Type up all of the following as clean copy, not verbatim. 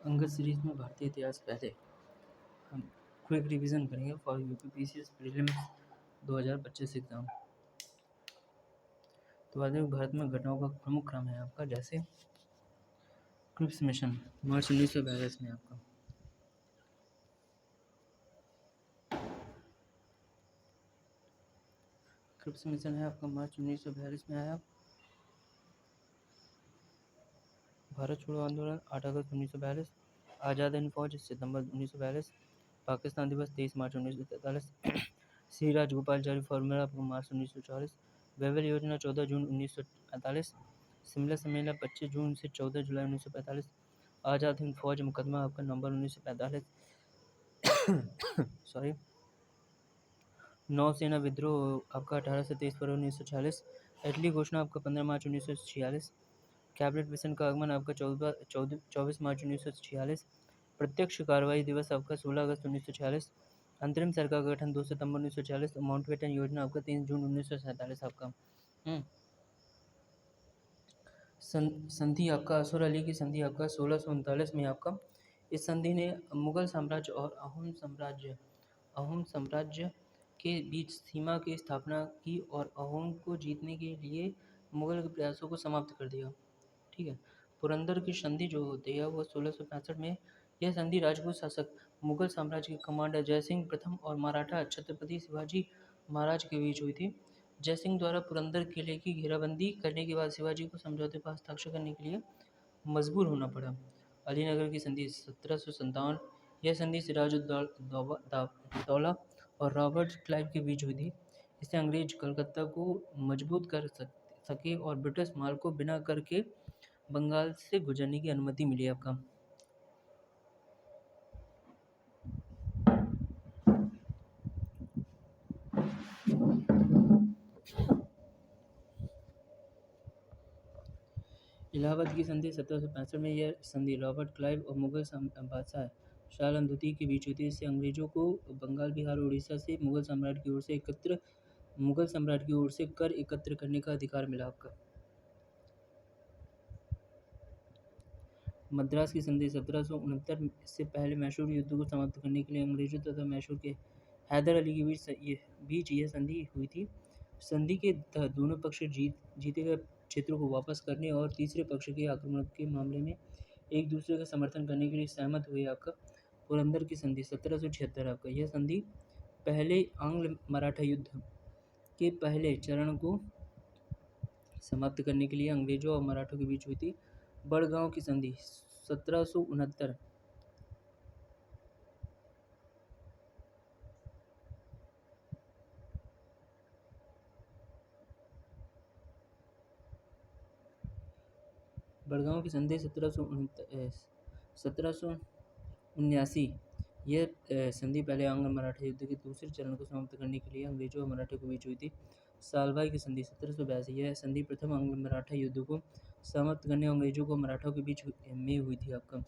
Angad series में भारतीय इतिहास पहले हम क्विक रिवीजन करेंगे फॉर यूपीपीसीएस प्रीलिम्स 2025 एग्जाम। तो आधुनिक भारत में घटनाओं का प्रमुख क्रम है आपका, जैसे क्रिप्स मिशन मार्च 1942 में आपका, क्रिप्स मिशन है आपका मार्च 1942 में आया। भारत छोड़ो आंदोलन 8 अगस्त 1942, आज़ाद हिंद फौज सितंबर 1942, पाकिस्तान दिवस 23 मार्च 1943, श्री राजगोपालचारी फॉर्मूला मार्च 1940, वेवेल योजना 14 जून 1945, शिमला सम्मेलन 25 जून से 14 जुलाई 1945, आज़ाद हिंद फौज मुकदमा आपका नवंबर 1945 सॉरी, नौसेना विद्रोह आपका 18 से 23 फरवरी 1946, इटली घोषणा आपका 15 मार्च 1946, कैबिनेट मिशन का आगमन आपका 24 मार्च 1946, प्रत्यक्ष कार्रवाई दिवस आपका 16 अगस्त 1946, अंतरिम सरकार का गठन 2 सितंबर 1946, माउंटबेटन योजना आपका 3 जून 1947 आपका। संधि आपका असुर अली की संधि आपका 1639 में आपका। इस संधि ने मुगल साम्राज्य और अहोम साम्राज्य के बीच सीमा की स्थापना की और अहोम को जीतने के लिए मुगल के प्रयासों को समाप्त कर दिया। ठीक है। पुरंदर की संधि जो होती है वो 1665 में। यह संधि राजपूत शासक मुगल साम्राज्य के कमांडर जयसिंह प्रथम और मराठा छत्रपति शिवाजी महाराज के बीच हुई थी। जयसिंह द्वारा पुरंदर किले की घेराबंदी करने के बाद शिवाजी को समझौते पर हस्ताक्षर करने के लिए मजबूर होना पड़ा। अलीनगर की संधि 1757। यह संधि सिराजुद्दौला और रॉबर्ट क्लाइव के बीच हुई थी। इससे अंग्रेज कलकत्ता को मजबूत कर सके और ब्रिटिश माल को बिना कर के बंगाल से गुजरने की अनुमति मिली आपका। इलाहाबाद की संधि 1765 में। यह संधि रॉबर्ट क्लाइव और मुगल बादशाह शाह आलम द्वितीय के बीच हुई थी। इससे अंग्रेजों को बंगाल, बिहार और उड़ीसा से मुगल सम्राट की ओर से कर एकत्र करने का अधिकार मिला आपका। मद्रास की संधि 1769 से पहले मैसूर युद्ध को समाप्त करने के लिए अंग्रेजों तथा मैसूर के हैदर अली के बीच यह संधि हुई थी। संधि के तहत दोनों पक्ष जीते गए क्षेत्रों को वापस करने और तीसरे पक्ष के आक्रमण के मामले में एक दूसरे का समर्थन करने के लिए सहमत हुए आपका। पुरंदर की संधि 1776 आपका। यह संधि पहले आंग्ल मराठा युद्ध के पहले चरण को समाप्त करने के लिए अंग्रेजों और मराठों के बीच हुई थी। बड़गांव की संधि 1769। बड़गांव की संधि 1779। यह संधि पहले आंग्ल मराठा युद्ध के दूसरे चरण को समाप्त करने के लिए अंग्रेजों और मराठों के बीच हुई थी। सालभाई की संधि 1782। यह संधि प्रथम आंग्ल मराठा युद्ध को समाप्त करने अंग्रेजों को मराठों के बीच में हुई थी आपका।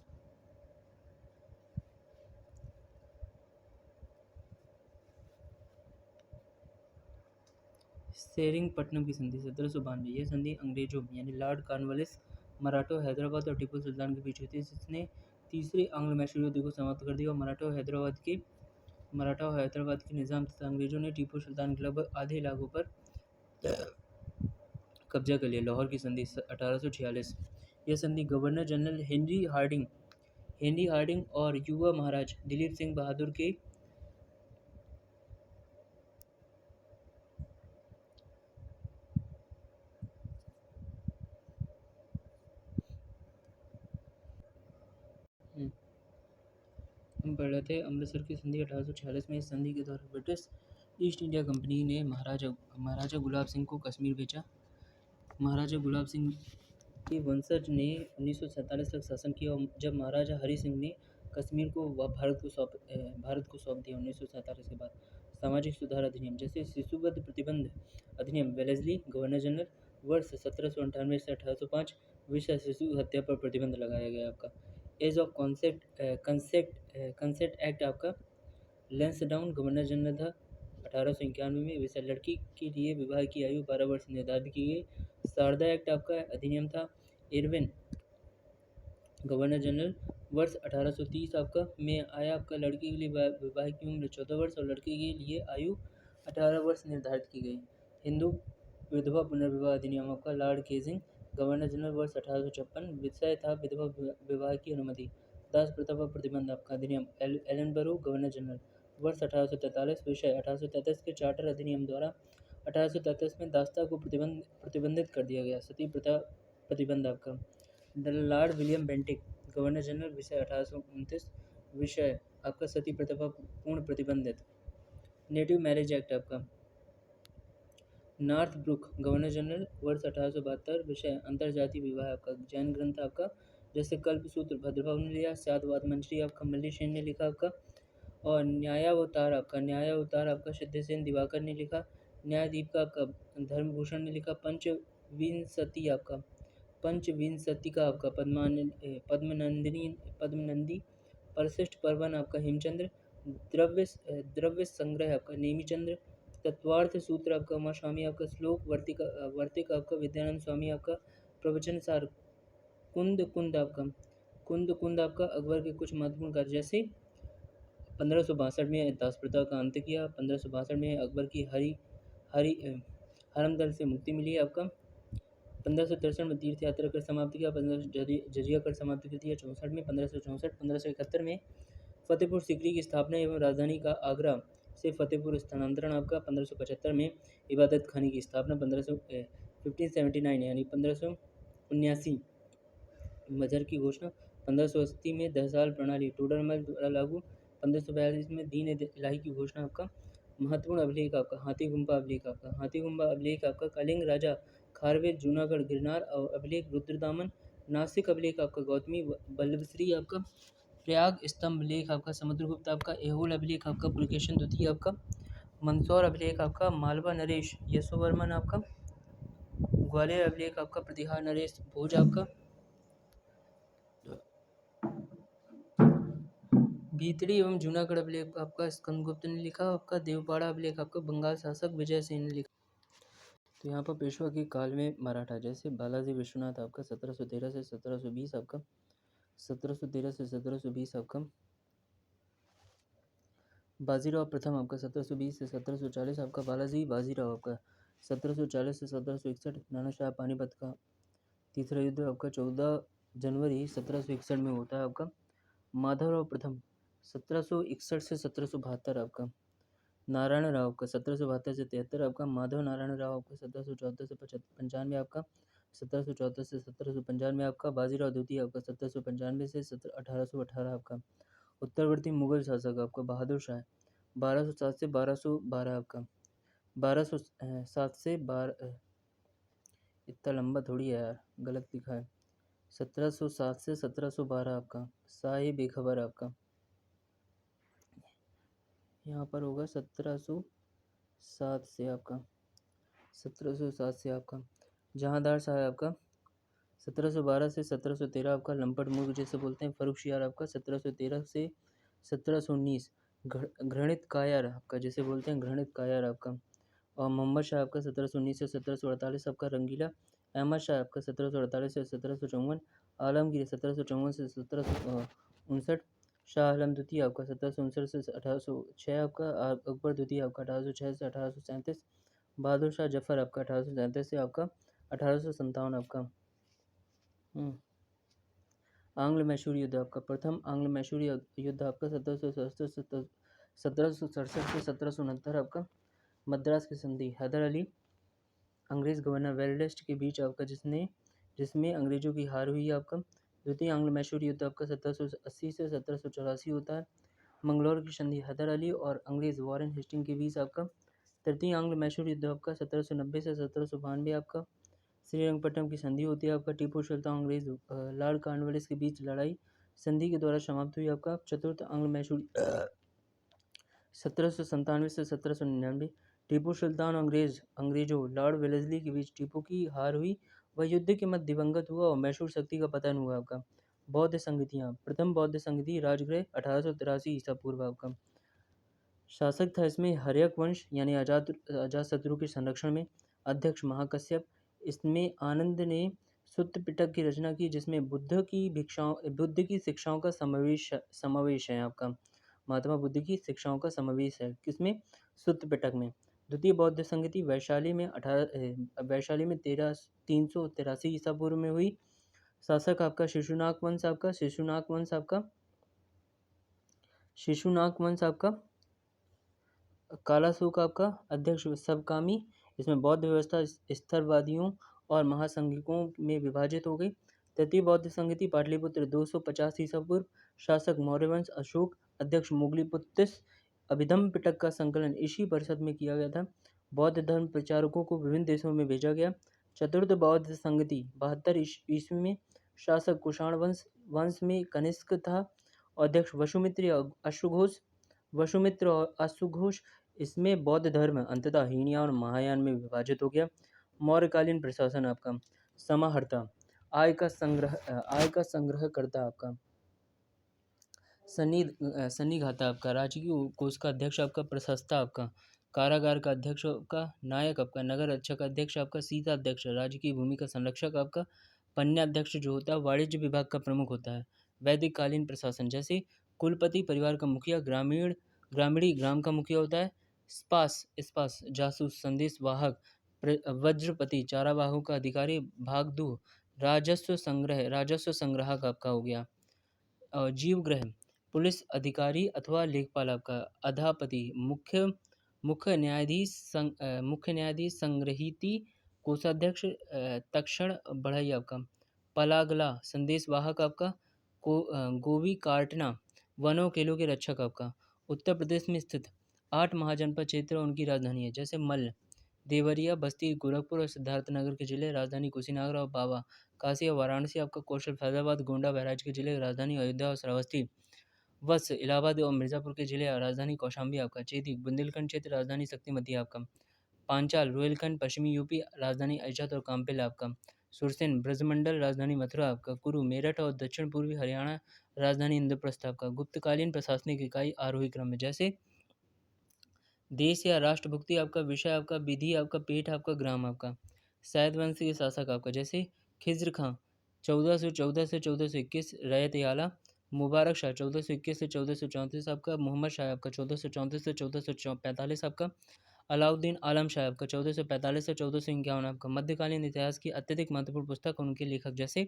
सेरिंगपट्टनम की संधि 1792। यह संधि अंग्रेजों यानी लॉर्ड कॉर्नवालिस, मराठों, हैदराबाद और टीपू सुल्तान के बीच हुई थी, जिसने तीसरे आंग्ल मैसूर युद्ध को समाप्त कर दिया और मराठा और हैदराबाद के निज़ाम तथा अंग्रेजों ने टीपू सुल्तान के लगभग आधे इलाकों पर कब्जा कर लिया। लाहौर की संधि 1846। यह संधि गवर्नर जनरल हेनरी हार्डिंग और युवा महाराज दिलीप सिंह बहादुर के हम पढ़ रहे थे। अमृतसर की संधि 1846 में। इस संधि के दौरान ब्रिटिश ईस्ट इंडिया कंपनी ने महाराजा गुलाब सिंह को कश्मीर बेचा। महाराजा गुलाब सिंह के वंशज ने 1947 तक शासन किया और जब महाराजा हरि सिंह ने कश्मीर को भारत को सौंप दिया 1947 के बाद। सामाजिक सुधार अधिनियम, जैसे शिशुवध प्रतिबंध अधिनियम, वेलेस्ली गवर्नर जनरल, वर्ष 1798 से 1805 विश्व शिशु हत्या पर प्रतिबंध लगाया गया आपका। एज ऑफ कंसेंट एक्ट आपका। लैंसडाउन गवर्नर जनरल था 1891 में। विषय लड़की के लिए विवाह की आयु 12 वर्ष निर्धारित की गई। शारदा एक्ट आपका अधिनियम था। इरविन गवर्नर जनरल वर्ष 1830 आपका में आया आपका। लड़की के लिए विवाह की उम्र 14 वर्ष और लड़के के लिए आयु 18 वर्ष निर्धारित की गई। हिंदू विधवा पुनर्विवाह अधिनियम आपका। लॉर्ड केजिंग गवर्नर जनरल वर्ष 1856। विषय था विधवा विवाह की अनुमति। दास प्रथा पर प्रतिबंध आपका अधिनियम। एलनबरो गवर्नर जनरल वर्ष 1843। विषय 1833 के चार्टर अधिनियम द्वारा 1833 में दासता को प्रतिबंधित कर दिया गया। सती प्रथा प्रतिबंध आपका। Lord William Bentinck governor general विषय 1829। विषय आपका सती प्रथा पर पूर्ण प्रतिबंधित। नेटिव मैरिज एक्ट आपका। नॉर्थ ब्रुक गवर्नर जनरल वर्ष 1872। विषय अंतरजातीय विवाह आपका। जैन ग्रंथ आपका जैसे कल्पसूत्र भद्रभाव ने लिया। सातवाद मंजरी आपका मल्लीसेन ने लिखा आपका। और न्यायावतार आपका सिद्धसेन दिवाकर ने लिखा। न्यायदीप आपका धर्मभूषण ने लिखा। पंचविंशति का आपका पद्मनंदी। परशिष्ट पर्वन आपका हेमचंद्र। द्रव्य संग्रह आपका नेमीचंद्र। तत्वार्थ सूत्र आपका उमा स्वामी आपका। श्लोक वर्तिक आपका विद्यानंद स्वामी आपका। प्रवचन सार कुंद आपका अकबर के कुछ महत्वपूर्ण कार्य जैसे 1562 में दास प्रथा का अंत किया। 1562 में अकबर की हरमदल से मुक्ति मिली आपका। 1563 में तीर्थ यात्रा कर समाप्त किया। 1500 जजिया कर समाप्त कर दिया 64 में। 1571 में फतेहपुर सीकरी की स्थापना एवं राजधानी का आगरा से फतेहपुर स्थानांतरण आपका। 1575 में इबादत खाने की स्थापना। 1579 यानी 1579 मजहर की घोषणा। 1580 में 10 साल प्रणाली टोडरमल द्वारा लागू। 1542 में दीन इलाही की घोषणा आपका। महत्वपूर्ण अभिलेख आपका हाथी गुम्बा अभिलेख आपका। कलिंग राजा खारवेल जूनागढ़ गिरनार और अभिलेख रुद्रदामन। नासिक अभिलेख आपका गौतमी बल्लभश्री आपका। प्रयाग स्तंभ लेख आपका समुद्रगुप्त आपका। एहोल अभिलेख आपका पुलकेशन द्वितीय आपका। मंदसौर अभिलेख आपका मालवा नरेश यशोवर्मन आपका। ग्वालियर अभिलेख आपका प्रतिहार नरेश भोज आपका। भीतरी एवं जूनागढ़ अभिलेख आपका स्कंदगुप्त ने लिखा आपका। देवपाड़ा अभिलेख आपका बंगाल शासक विजय सेन ने लिखा। तो यहाँ पर पेशवा के काल में मराठा जैसे बालाजी विश्वनाथ आपका 1713 से 1720 आपका। 1713 से 1720 आपका। बाजीराव प्रथम आपका 1720 से 1740 आपका। बालाजी बाजीराव आपका 1740 से 1761। नाना शाह पानीपत का तीसरा युद्ध आपका 14 जनवरी 1761 में होता है आपका। माधवराव प्रथम 1761 से 1772 आपका। नारायण राव का 1772 से 73 आपका। माधव नारायण राव आपका 1774 से 95 आपका। 1774 से 1795 आपका। बाजीराव द्वितीय आपका 1795 से 1818 आपका। उत्तरवर्ती मुगल शासक आपका बहादुर शाह 1207 से 1212 आपका। 1207 से 12 इतना लंबा थोड़ी है यार, गलत लिखा है। 1707 से 1712 आपका। शाह बेखबर आपका यहाँ पर होगा 1707 से आपका। 1707 से आपका जहांदार शाह आपका। 1712 से 1713 आपका। लंपट मुर्ग जैसे बोलते हैं फर्रुखशियार आपका। 1713 से 1719 घृणित कायर आपका जैसे बोलते हैं घृणित कायर आपका। और मोहम्मद शाह आपका 1719 से 1748 आपका। रंगीला अहमद शाह आपका 1748 से 1754। आलमगीर 1754 से 1759। शाह आलम द्वितीय आपका 1759 से 1806 आपका। अकबर द्वितीय आपका 1806 से 1837। बहादुर शाह जफर आपका 1837 से आपका 1857 आपका। आंग्ल मैसूर युद्ध आपका। प्रथम आंग्ल मैसूर युद्ध आपका 1767 से 1769 आपका। मद्रास की संधि हैदर अली अंग्रेज गवर्नर वेलडेस्ट के बीच आपका जिसमें अंग्रेजों की हार हुई आपका। द्वितीय आंग्ल मैसूर युद्ध आपका 1780 से 1784 होता है। मंगलौर की संधि हैदर अली और अंग्रेज वॉरेन हेस्टिंग के बीच आपका। तृतीय आंग्ल मैसूर युद्ध आपका 1790 से 1792 आपका। श्रीरंगपट्टनम की संधि होती है आपका। टीपू सुल्तान अंग्रेज लॉर्ड कॉर्नवालिस के बीच लड़ाई संधि के द्वारा समाप्त हुई आपका। चतुर्थ आंग्ल मैसूर 1797 से 1799। टीपू सुल्तान अंग्रेजों लॉर्ड वेलेस्ली के बीच टीपू की हार हुई, वह युद्ध के मध्य दिवंगत हुआ और मैसूर शक्ति का पतन हुआ आपका। बौद्ध संगतियाँ। प्रथम बौद्ध संगति राजगृह 1883 ईसा पूर्व आपका। शासक था इसमें हर्यक वंश यानी अजातशत्रु के संरक्षण में अध्यक्ष महाकश्यप। इसमें आनंद ने सुत्त पिटक की रचना की, जिसमें बुद्ध की शिक्षाओं का समावेश है आपका। महात्मा बुद्ध की शिक्षाओं का समावेश है किसमें? सुत्त पिटक में। द्वितीय बौद्ध संगति वैशाली में 383 ईसा पूर्व में हुई। शासक आपका शिशुनाग वंश आपका। कालाशोक आपका अध्यक्ष सबकामी। इसमें बौद्ध व्यवस्था स्थरवादियों और महासंघिकों में विभाजित हो गई। तृतीय बौद्ध संगति पाटलिपुत्र 250 ईसा पूर्व। शासक मौर्यवंश अशोक। अध्यक्ष मुगलिपुत्तिस। अभिधम्म पिटक का संकलन इसी परिषद में किया गया था। बौद्ध धर्म प्रचारकों को विभिन्न देशों में भेजा गया। चतुर्थ बौद्ध संगति 72 ईस्वी में। शासक कुषाण वंश में कनिष्क था। अध्यक्ष वसुमित्र और अश्वघोष। इसमें बौद्ध धर्म अंततः हीनयान और महायान में विभाजित हो गया। मौर्यकालीन प्रशासन आपका समाहर्ता, आय का संग्रह करता आपका। सन्निघाता आपका, राजकीय कोष का अध्यक्ष आपका। प्रशस्ता आपका, कारागार का अध्यक्ष आपका। नायक आपका, नगर रक्षक अध्यक्ष आपका। सीता अध्यक्ष, राजकीय भूमि का संरक्षक आपका। पन्याध्यक्ष जो होता है वाणिज्य विभाग का प्रमुख होता है। वैदिक कालीन प्रशासन, जैसे कुलपति परिवार का मुखिया, ग्रामीणी ग्राम का मुखिया होता है। स्पास जासूस संदेश वाहक। वज्रपति चारावाहों का अधिकारी। भागदू राजस्व संग्राहक आपका हो गया। जीवग्रह पुलिस अधिकारी अथवा लेखपाल आपका। अधापति मुख्य न्यायाधीश संग्रहीती कोषाध्यक्ष। तक्षण बढ़ई आपका। पलागला संदेश वाहक आपका। गोवी कार्टना वनों केलों के रक्षक आपका। उत्तर प्रदेश में स्थित 8 महाजनपद क्षेत्र और उनकी राजधानी है, जैसे मल्ल, देवरिया, बस्ती, गोरखपुर और सिद्धार्थनगर के जिले राजधानी कुशीनगर और बाबा, काशी और वाराणसी आपका। कौशल फैजाबाद, गोंडा, बहराइच के जिले राजधानी अयोध्या और श्रावस्ती, वत्स इलाहाबाद और मिर्जापुर के जिले राजधानी कौशाम्बी आपका। चेदी बुंदेलखंड क्षेत्र राजधानी शक्तिमती आपका। पांचाल रोहिलखंड पश्चिमी यूपी राजधानी अजत और काम्पिल आपका। सुरसेन ब्रजमंडल राजधानी मथुरा आपका। कुरु मेरठ और दक्षिण पूर्वी हरियाणा राजधानी इंद्रप्रस्थ आपका। गुप्तकालीन प्रशासनिक इकाई आरोही क्रम में, जैसे देश या राष्ट्रभक्ति आपका। विषय आपका, विधि आपका, पेट आपका, ग्राम आपका। सैद वंश के शासक आपका, जैसे खिज्र खां 1414 से 1421, रैयत याला। मुबारक शाह 1421 से 1434 आपका। मोहम्मद शाह आपका 1434 से 1445 आपका। अलाउद्दीन आलम शाह आपका 1445 से 1451 आपका। मध्यकालीन इतिहास की अत्यधिक महत्वपूर्ण पुस्तक उनके लेखक, जैसे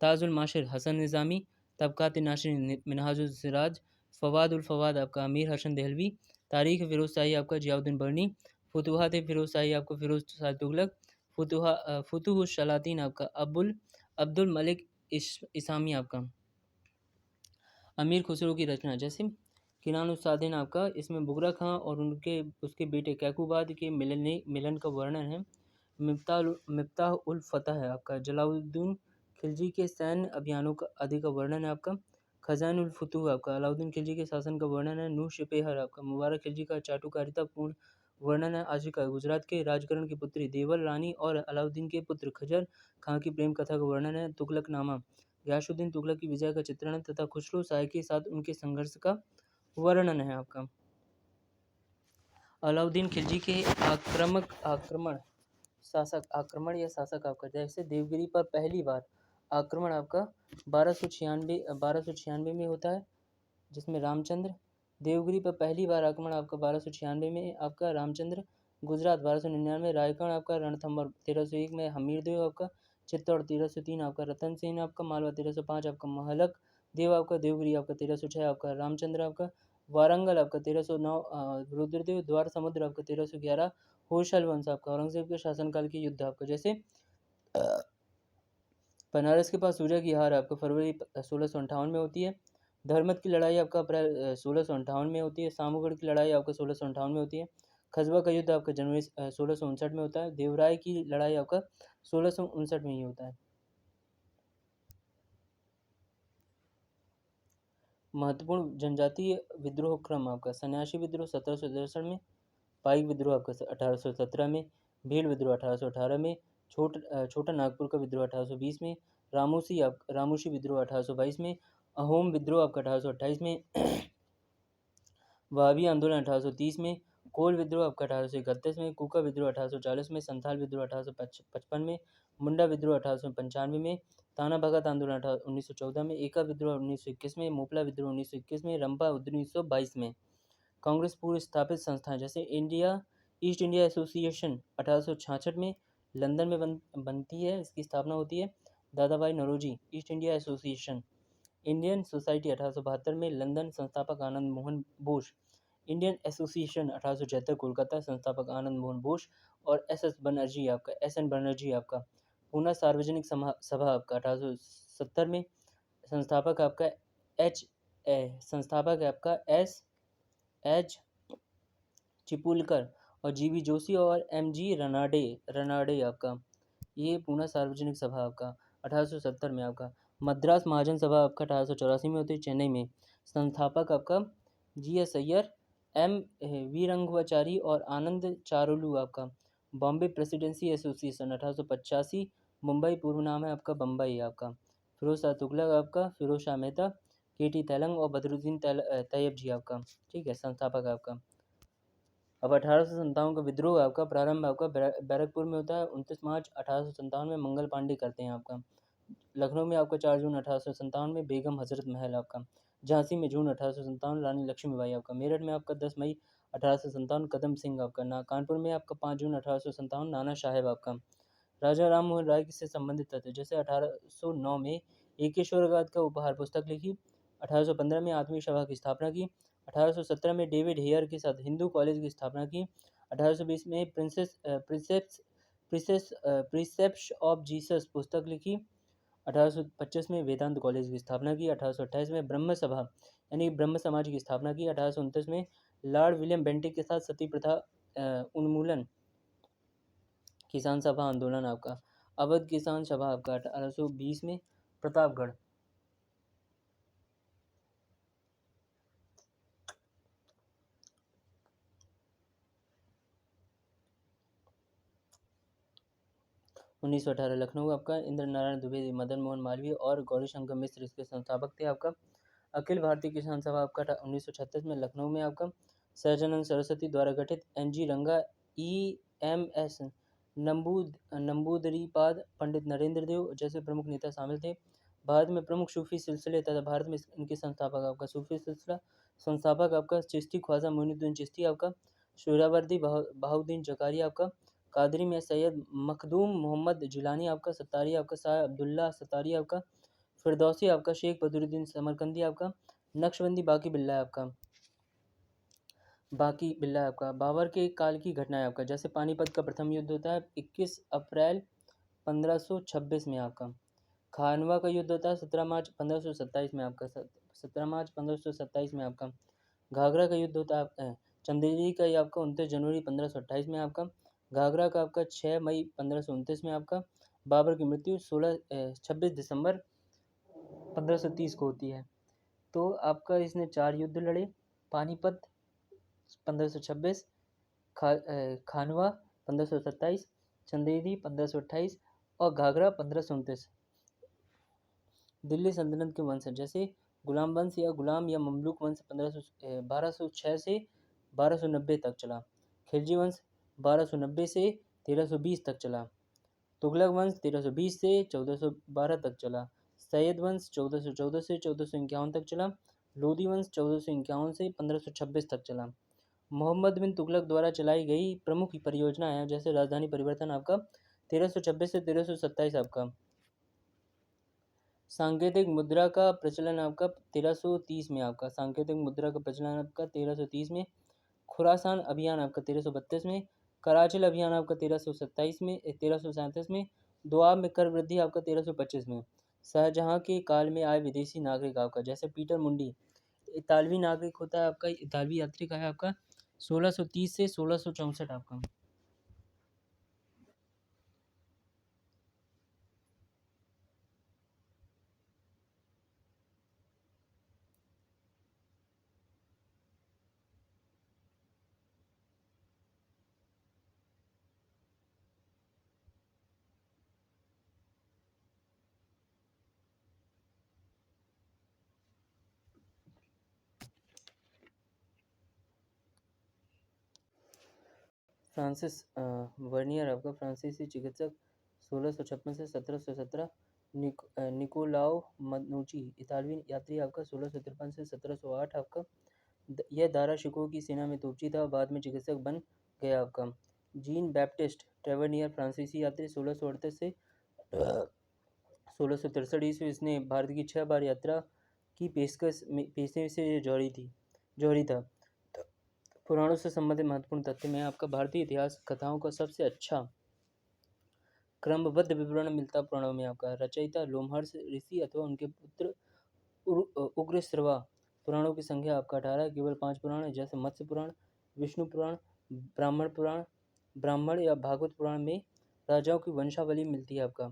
ताजुल माशिर हसन निज़ामी। तबकात नाशिरीन मिनहाजुल सिराज। फवाद आपका अमीर हसन दहलवी। तारीख फिरोज शाही आपका जियाउद्दीन बर्नी। फुतुहात फिरोज शाही आपका फिरोज शाह तुगलक। फुतुहुश सलातीन आपका अब्दुल मलिक इसामी आपका। अमीर खुसरो की रचना, जैसे किनानुसादिन आपका। इसमें बुगरा खां और उसके बेटे कैकुबाद के मिलन का वर्णन है। मिफ्ताह उल फतह है आपका। जलालुद्दीन खिलजी के सैन्य अभियानों का आदि का वर्णन है आपका। खजान उल फुतूह आपका। अलाउद्दीन खिलजी के शासन का वर्णन है। नूह शिपेहर आपका। मुबारक खिलजी का चाटुकारिता पूर्ण वर्णन है। आशिका गुजरात के राजकरण की पुत्री देवल रानी और अलाउद्दीन के पुत्र खजर खां की प्रेम कथा का वर्णन है। तुगलकनामा गयासुद्दीन तुगलक की विजय का चित्रण है तथा खुसरो शाह के साथ उनके संघर्ष का वर्णन है आपका। अलाउद्दीन खिलजी के आक्रमण या शासक आपका, जैसे देवगिरी पर पहली बार आक्रमण आपका 1296 में होता है, जिसमें रामचंद्र। देवगिरी पर पहली बार आक्रमण आपका 1296 में आपका रामचंद्र। गुजरात 1299 रायगढ़ आपका। रणथंभौर 1301 में हमीरदेव आपका। चित्तौड़ 1303 आपका। रतन सेन आपका। मालवा 1305 आपका। महलक देव आपका। देवगिरी आपका 1306 आपका। रामचंद्र आपका। वारंगल आपका 1309। रुद्रदेव। द्वार समुद्र आपका 1311। होयसल वंश आपका। औरंगजेब के शासनकाल की युद्ध आपका, जैसे बनारस के पास सूर्य की हार आपका फरवरी 1658 में होती है। धर्मत की लड़ाई आपका अप्रैल 1658 में होती है। सामूगढ़ की लड़ाई आपका 1658 में होती है। खजवा का युद्ध आपका जनवरी 1659 में होता है। देवराय की लड़ाई आपका 1659 में ही होता है। महत्वपूर्ण जनजातीय विद्रोह क्रम आपका। सन्यासी विद्रोह 1763 में। पाइक विद्रोह आपका 1817 में। भील विद्रोह 1818 में। छोटा नागपुर का विद्रोह 1820 में। रामूसी विद्रोह 1822 में। अहोम विद्रोह आपका 1828 में। वहाबी आंदोलन 1830 में। कोल विद्रोह आपका 1831 में। कुका विद्रोह 1840 में। संथाल विद्रोह 1855 में। मुंडा विद्रोह 1895 में, ताना भगत आंदोलन 1914 में, एका विद्रोह 1921 में, मोपला विद्रोह 1921 में, रंपा 1922 में। कांग्रेस पूर्व स्थापित संस्थाएं जैसे ईस्ट इंडिया एसोसिएशन 1866 में लंदन में बनती है, इसकी स्थापना होती है। Dadabhai Naoroji East India Association. Indian Society 1872 में लंदन, संस्थापक आनंद मोहन बोस। इंडियन एसोसिएशन 1876 कोलकाता, संस्थापक आनंद मोहन बोस और एस एन बनर्जी आपका। पूना सार्वजनिक सभा आपका 1870 में, संस्थापक आपका एस एच चिपुलकर और जीवी जोशी और एम जी रनाडे आपका। ये पूना सार्वजनिक सभा आपका 1870 में आपका। मद्रास महाजन सभा आपका 1884 में होती है, चेन्नई में। संस्थापक आपका जी एस अय्यर, एम वीरंगवाचारी और आनंद चारुलू आपका। बॉम्बे प्रेसिडेंसी एसोसिएशन 1885, मुंबई पूर्व नाम है आपका बम्बई आपका। फिरोज शाह तुगलक आपका, फिरोज शाह मेहता, के टी तेलंग और बदरुद्दीन तैयब जी आपका। ठीक है, संस्थापक आपका। अब 1857 का विद्रोह आपका प्रारंभ आपका बैरकपुर में होता है। 29 मार्च 1857 में मंगल पांडे करते हैं आपका। लखनऊ में आपका 4 जून 1857 में बेगम हजरत महल आपका। झांसी में जून 1857 रानी लक्ष्मीबाई आपका। मेरठ में आपका 10 मई 1857 कदम सिंह आपका। कानपुर में आपका 5 जून 1857 नाना साहेब आपका। राजा राम मोहन राय से संबंधित तथ्य जैसे 1809 में एकेश्वरवाद का उपहार पुस्तक लिखी। 1815 में आत्मीय सभा की स्थापना की। 1817 में डेविड हेयर के साथ हिंदू कॉलेज की स्थापना की। 1820 में प्रिसेप्ट्स ऑफ जीसस पुस्तक लिखी। 1825 में वेदांत कॉलेज की स्थापना की। 1828 में ब्रह्म सभा यानी ब्रह्म समाज की स्थापना की। 1829 में लॉर्ड विलियम बेंटिक के साथ सती प्रथा उन्मूलन किसान सभा आंदोलन आपका। अवध किसान सभा आपका 1820 में प्रतापगढ़। उन्नीस सौ 18 लखनऊ आपका। इंद्र नारायण द्विवेदी, मदन मोहन मालवीय और गौरीशंकर मिश्र इसके संस्थापक थे आपका। अखिल भारतीय किसान सभा आपका 1936 में लखनऊ में आपका। सहजानंद सरस्वती द्वारा गठित एन.जी. रंगा, ई.एम.एस. नंबूदरीपाद, पंडित नरेंद्र देव जैसे प्रमुख नेता शामिल थे। भारत में प्रमुख सूफी सिलसिले तथा भारत में इनके संस्थापक आपका। सूफी सिलसिला संस्थापक आपका चिश्ती ख्वाजा मोइनुद्दीन चिश्ती आपका। सुहरावर्दी बहाउद्दीन जकारिया आपका। कादरी में सैयद मखदूम मोहम्मद जिलानी आपका। सत्तारी आपका शाह अब्दुल्ला सत्तारी आपका। फिरदौसी आपका शेख बदरुद्दीन समरकंदी आपका। नक्शबंदी बाकी बिल्ला आपका। बाबर के काल की घटनाएं आपका जैसे पानीपत का प्रथम युद्ध होता है 21 अप्रैल 1526 में आपका। खानवा का युद्ध होता है 17 मार्च 1527 में आपका। 17 मार्च 1527 में आपका। घाघरा का युद्ध होता है चंदेरी का ये आपका 29 जनवरी 1528 में आपका। घाघरा का आपका 6 मई 1529 में आपका। बाबर की मृत्यु 26 दिसंबर 1530 को होती है। तो आपका इसने 4 युद्ध लड़े। पानीपत 1526, खानवा 1527, चंदेरी 1528 और घाघरा 1529। दिल्ली सल्तनत के वंशज जैसे गुलाम वंश या गुलाम या ममलूक वंश 1206 से 1290 तक चला। खिलजी वंश 1290 से 1320 तक चला। तुगलक वंश 1320 से 1412 तक चला। सैयद वंश 1414 से 1451 तक चला। लोधी वंश 1451 से 1526 तक चला। मोहम्मद बिन तुगलक द्वारा चलाई गई प्रमुख परियोजनाएं हैं जैसे राजधानी परिवर्तन आपका 1326 से 1327 आपका। सांकेतिक मुद्रा का प्रचलन आपका 1330 में आपका। सांकेतिक मुद्रा का प्रचलन आपका 1330 में। खुरासान अभियान आपका 1332 में। कराचिल अभियान आपका 1337 में। दोआब में कर वृद्धि आपका 1325 में। शाहजहां के काल में आए विदेशी नागरिक आपका जैसे पीटर मुंडी इतालवी नागरिक होता है आपका। इतालवी यात्री का है आपका 1630 से 1664 आपका। फ्रांसिस वर्नियर आपका फ्रांसीसी चिकित्सक 1656 से 1717। निकोलाओ मनुची इतालवी यात्री आपका 1653 से 1708 आपका। यह दारा शिकोह की सेना में तोपची था, बाद में चिकित्सक बन गया आपका। जीन बैप्टिस्ट ट्रेवनियर फ्रांसीसी यात्री 1638 से 1663 ईस्वी। इसने भारत की 6 बार यात्रा की पेशे से जौहरी था। पुराणों से संबंधित महत्वपूर्ण तथ्य में आपका भारतीय इतिहास कथाओं का सबसे अच्छा क्रमबद्ध विवरण मिलता पुराणों में आपका। रचयिता लोमहर्ष ऋषि अथवा उनके पुत्र उग्रश्रवा। पुराणों की संख्या आपका 18। केवल 5 पुराण है, जैसे मत्स्य पुराण, विष्णु पुराण, ब्राह्मण पुराण, ब्राह्मण या भागवत पुराण में राजाओं की वंशावली मिलती है आपका।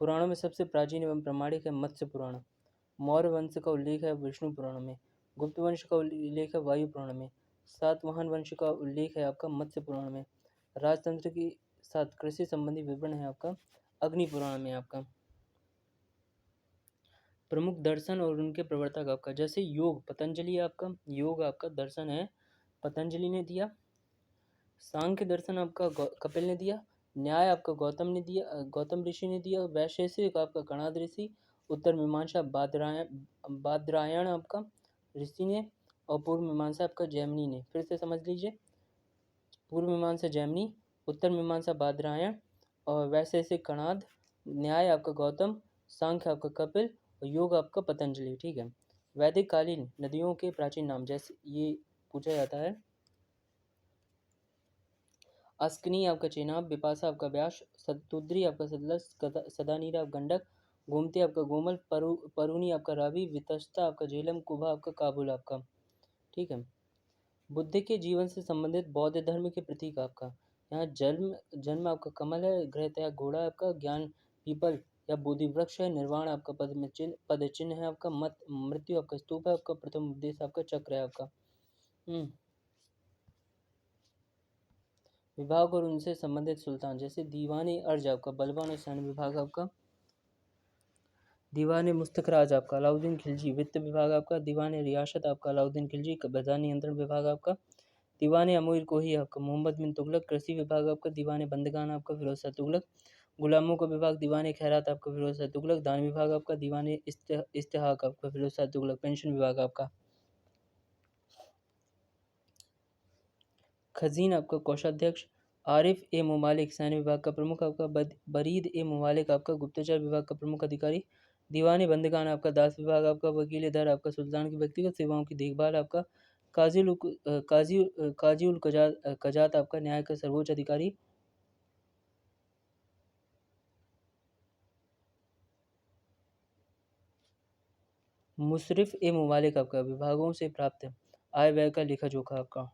पुराणों में सबसे प्राचीन एवं प्रामाणिक है मत्स्य पुराण। मौर्य वंश का उल्लेख है विष्णु पुराण में। गुप्त वंश का उल्लेख है वायु पुराण में। सातवाहन वंश का उल्लेख है आपका मत्स्य पुराण में। राजतंत्र के साथ कृषि संबंधी विवरण है आपका अग्नि पुराण में आपका। प्रमुख दर्शन और उनके प्रवर्तक आपका, जैसे योग पतंजलि आपका, योग आपका दर्शन है पतंजलि ने दिया। सांख्य दर्शन आपका कपिल ने दिया। न्याय आपका गौतम ऋषि ने दिया। वैशेषिक आपका कणाद ऋषि। उत्तर मीमांसा बादरायण आपका ऋषि ने। और पूर्व मीमांसा आपका जैमिनी ने। फिर से समझ लीजिए, पूर्व मीमांसा जैमिनी, उत्तर मीमांसा बादरायण और वैशेषिक कणाद, न्याय आपका गौतम, सांख्य आपका कपिल और योग आपका पतंजलि। ठीक है। वैदिक कालीन नदियों के प्राचीन नाम, जैसे ये पूछा जाता है, अस्कनी आपका चेनाब, बिपाशा आपका व्यास, सतुद्री आपका सतलज, सदानीरा आपका गंडक, गोमती आपका गोमल, परूनी आपका रावी, वितस्ता आपका झेलम, कुभा आपका काबुल आपका। ठीक है। बुद्ध के जीवन से संबंधित बौद्ध धर्म के प्रतीक आपका, यहाँ जन्म आपका कमल है, ग्रह त्याग घोड़ा आपका, ज्ञान पीपल या बोधि वृक्ष है, निर्वाण आपका पद चिन्ह है आपका, मृत्यु आपका स्तूप है आपका, प्रथम उपदेश आपका चक्र है आपका। विभाग और उनसे संबंधित सुल्तान, जैसे दीवाने अर्ज आपका बलवान और सैन्य विभाग आपका। दीवाने मुस्तखराज आपका अलाउद्दीन खिलजी, वित्त विभाग आपका। दीवाने रियासत आपका अलाउद्दीन खिलजी, बाजार नियंत्रण विभाग आपका। दीवाने अमीर कोही आपका मोहम्मद बिन तुगलक, कृषि विभाग आपका। दीवाने बंदगान आपका फिरोज शाह तुगलक, गुलामों का विभाग। दीवाने खैरात आपका फिरोज शाह तुगलक, दान विभाग आपका। दीवाने इस्तेहाक आपका फिरोज शाह तुगलक, पेंशन विभाग आपका। खजीन आपका कोषाध्यक्ष। आरिफ ए मुमालिक सैन्य विभाग का प्रमुख आपका। बरीद ए मुमालिक आपका गुप्तचर विभाग का प्रमुख अधिकारी। दीवाने बंदगान आपका दास विभाग आपका। वकील दर आपका सुल्तान की व्यक्तिगत सेवाओं की देखभाल आपका। काजी उल कजात आपका न्याय का सर्वोच्च अधिकारी। मुशरिफ ए मुमालिक आपका विभागों से प्राप्त आय व्यय का लेखा जोखा आपका।